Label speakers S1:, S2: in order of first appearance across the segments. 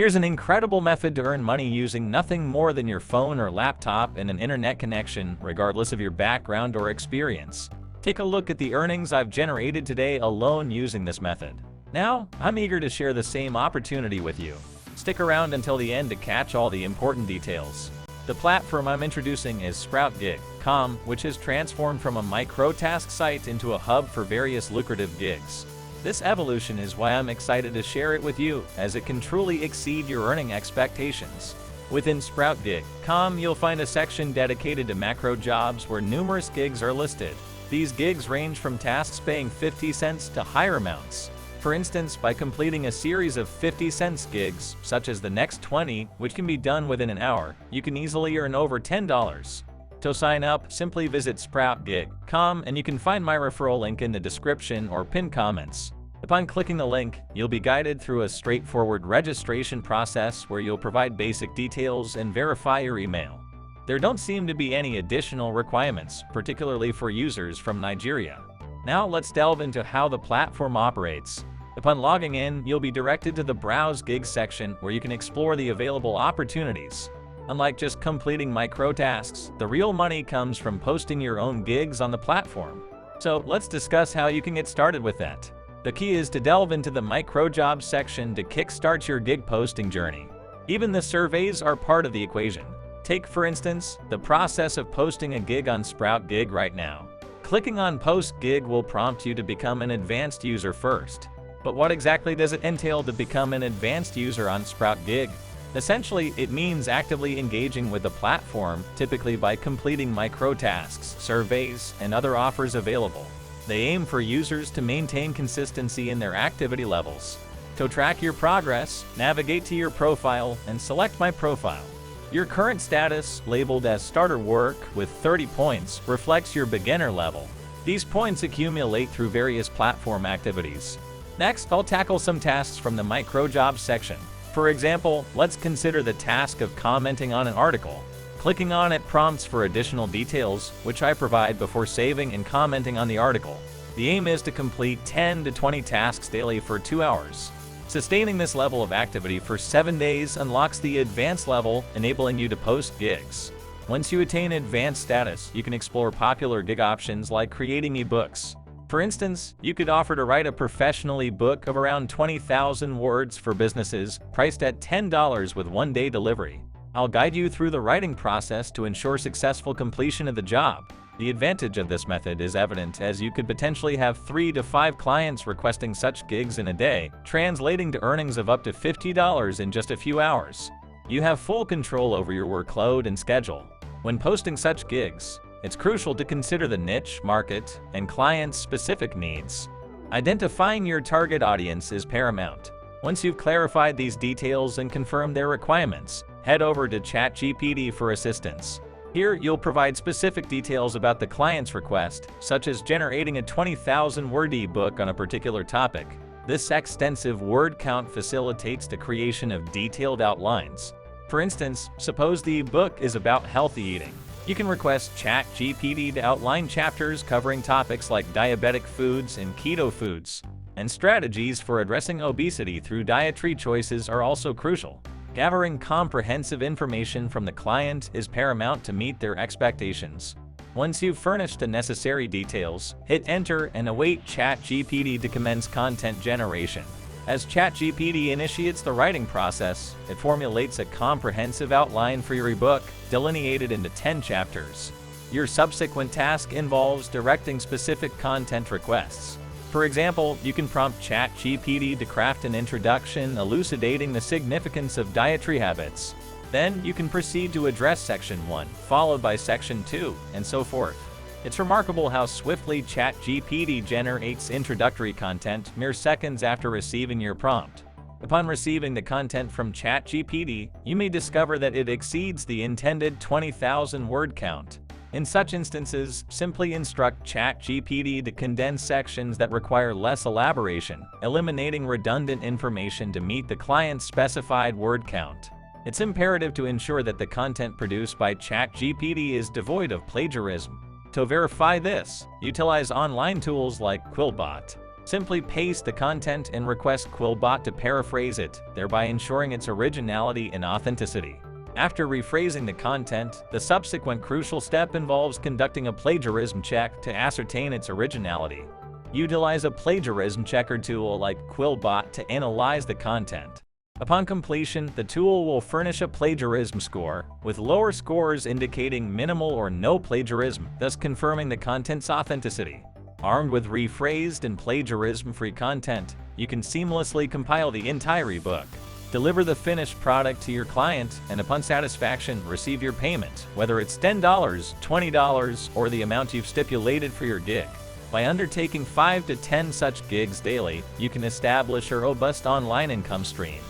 S1: Here's an incredible method to earn money using nothing more than your phone or laptop and an internet connection, regardless of your background or experience. Take a look at the earnings I've generated today alone using this method. Now, I'm eager to share the same opportunity with you. Stick around until the end to catch all the important details. The platform I'm introducing is SproutGig.com, which has transformed from a micro-task site into a hub for various lucrative gigs. This evolution is why I'm excited to share it with you, as it can truly exceed your earning expectations. Within SproutGig.com, you'll find a section dedicated to macro jobs where numerous gigs are listed. These gigs range from tasks paying 50 cents to higher amounts. For instance, by completing a series of 50 cents gigs, such as the next 20, which can be done within an hour, you can easily earn over $10. To sign up, simply visit SproutGig.com and you can find my referral link in the description or pinned comments. Upon clicking the link, you'll be guided through a straightforward registration process where you'll provide basic details and verify your email. There don't seem to be any additional requirements, particularly for users from Nigeria. Now let's delve into how the platform operates. Upon logging in, you'll be directed to the Browse Gigs section where you can explore the available opportunities. Unlike just completing micro-tasks, the real money comes from posting your own gigs on the platform. So let's discuss how you can get started with that. The key is to delve into the micro-jobs section to kickstart your gig posting journey. Even the surveys are part of the equation. Take, for instance, the process of posting a gig on Sprout Gig right now. Clicking on Post Gig will prompt you to become an advanced user first. But what exactly does it entail to become an advanced user on Sprout Gig? Essentially, it means actively engaging with the platform, typically by completing micro-tasks, surveys, and other offers available. They aim for users to maintain consistency in their activity levels. To track your progress, navigate to your profile and select My Profile. Your current status, labeled as Starter Work with 30 points, reflects your beginner level. These points accumulate through various platform activities. Next, I'll tackle some tasks from the micro-jobs section. For example, let's consider the task of commenting on an article. Clicking on it prompts for additional details, which I provide before saving and commenting on the article. The aim is to complete 10 to 20 tasks daily for 2 hours. Sustaining this level of activity for 7 days unlocks the advanced level, enabling you to post gigs. Once you attain advanced status, you can explore popular gig options like creating ebooks. For instance, you could offer to write a professional ebook of around 20,000 words for businesses, priced at $10 with 1-day delivery. I'll guide you through the writing process to ensure successful completion of the job. The advantage of this method is evident, as you could potentially have 3 to 5 clients requesting such gigs in a day, translating to earnings of up to $50 in just a few hours. You have full control over your workload and schedule. When posting such gigs, it's crucial to consider the niche, market, and client's specific needs. Identifying your target audience is paramount. Once you've clarified these details and confirmed their requirements, head over to ChatGPT for assistance. Here, you'll provide specific details about the client's request, such as generating a 20,000-word ebook on a particular topic. This extensive word count facilitates the creation of detailed outlines. For instance, suppose the ebook is about healthy eating. You can request ChatGPT to outline chapters covering topics like diabetic foods and keto foods. And strategies for addressing obesity through dietary choices are also crucial. Gathering comprehensive information from the client is paramount to meet their expectations. Once you've furnished the necessary details, hit enter and await ChatGPT to commence content generation. As ChatGPT initiates the writing process, it formulates a comprehensive outline for your ebook, delineated into 10 chapters. Your subsequent task involves directing specific content requests. For example, you can prompt ChatGPT to craft an introduction elucidating the significance of dietary habits. Then you can proceed to address Section 1, followed by Section 2, and so forth. It's remarkable how swiftly ChatGPT generates introductory content mere seconds after receiving your prompt. Upon receiving the content from ChatGPT, you may discover that it exceeds the intended 20,000 word count. In such instances, simply instruct ChatGPT to condense sections that require less elaboration, eliminating redundant information to meet the client's specified word count. It's imperative to ensure that the content produced by ChatGPT is devoid of plagiarism. To verify this, utilize online tools like Quillbot. Simply paste the content and request Quillbot to paraphrase it, thereby ensuring its originality and authenticity. After rephrasing the content, the subsequent crucial step involves conducting a plagiarism check to ascertain its originality. Utilize a plagiarism checker tool like Quillbot to analyze the content. Upon completion, the tool will furnish a plagiarism score, with lower scores indicating minimal or no plagiarism, thus confirming the content's authenticity. Armed with rephrased and plagiarism-free content, you can seamlessly compile the entire ebook. Deliver the finished product to your client, and upon satisfaction, receive your payment, whether it's $10, $20, or the amount you've stipulated for your gig. By undertaking 5 to 10 such gigs daily, you can establish a robust online income stream.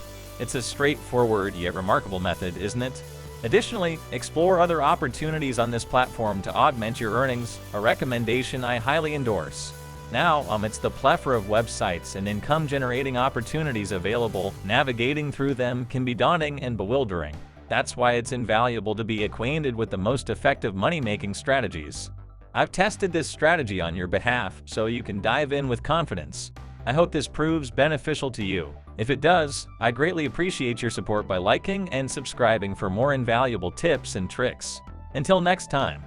S1: It's a straightforward yet remarkable method, isn't it? Additionally, explore other opportunities on this platform to augment your earnings, a recommendation I highly endorse. Now, amidst the plethora of websites and income-generating opportunities available, navigating through them can be daunting and bewildering. That's why it's invaluable to be acquainted with the most effective money-making strategies. I've tested this strategy on your behalf, so you can dive in with confidence. I hope this proves beneficial to you. If it does, I greatly appreciate your support by liking and subscribing for more invaluable tips and tricks. Until next time.